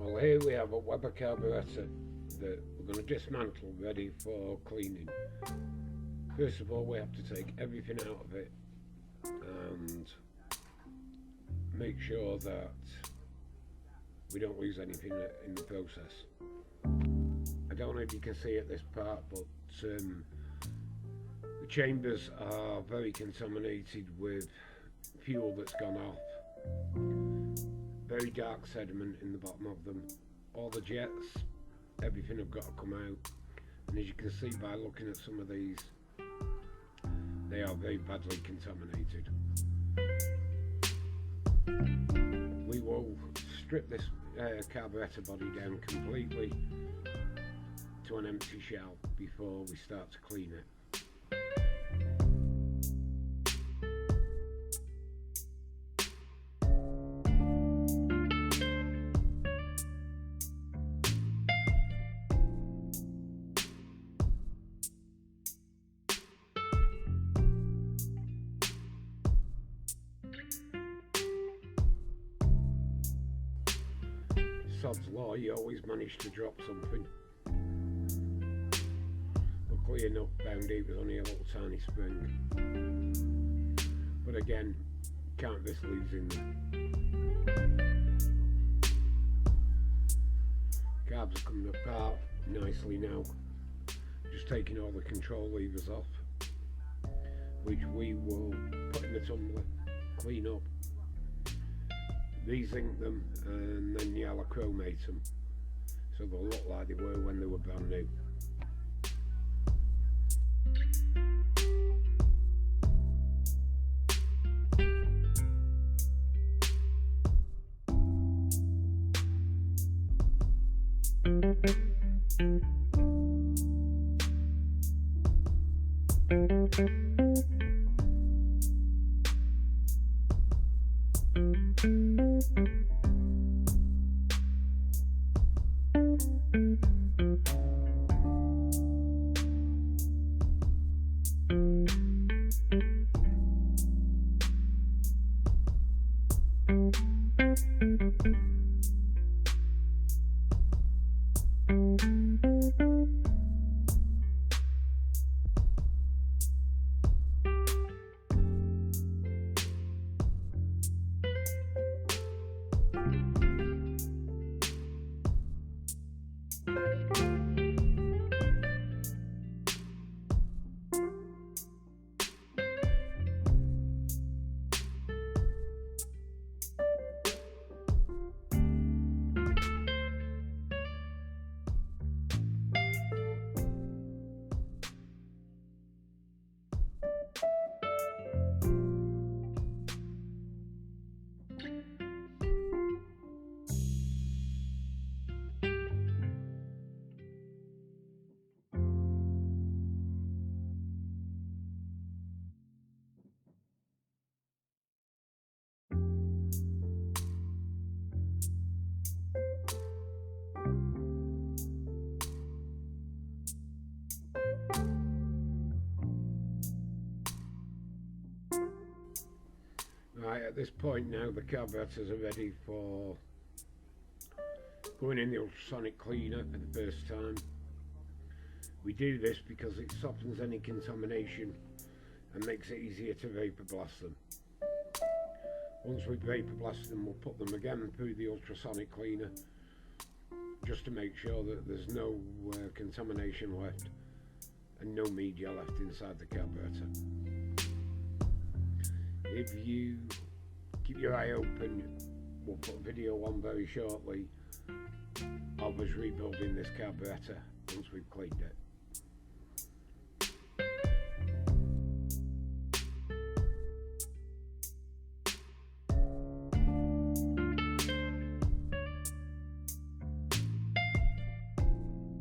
Well, here we have a Weber carburettor that we're going to dismantle, ready for cleaning. First of all, we have to take everything out of it and make sure that we don't lose anything in the process. I don't know if you can see at this part, but the chambers are very contaminated with fuel that's gone off. Very dark sediment in the bottom of them. All the jets, everything have got to come out. And as you can see by looking at some of these, they are very badly contaminated. We will strip this carburettor body down completely to an empty shell before we start to clean it. Sod's law, you always manage to drop something. Luckily enough, found it was only a little tiny spring. But again, can't risk losing them. Carbs are coming apart nicely now. Just taking all the control levers off, which we will put in the tumbler, clean up, re-zinc them, and then yellow chromate them so they'll look like they were when they were brand new. Right, at this point now the carburettors are ready for going in the ultrasonic cleaner for the first time. We do this because it softens any contamination and makes it easier to vapour blast them. Once we vapour blast them, we'll put them again through the ultrasonic cleaner just to make sure that there's no contamination left and no media left inside the carburettor. If you keep your eye open, we'll put a video on very shortly of us rebuilding this carburettor once we've cleaned it.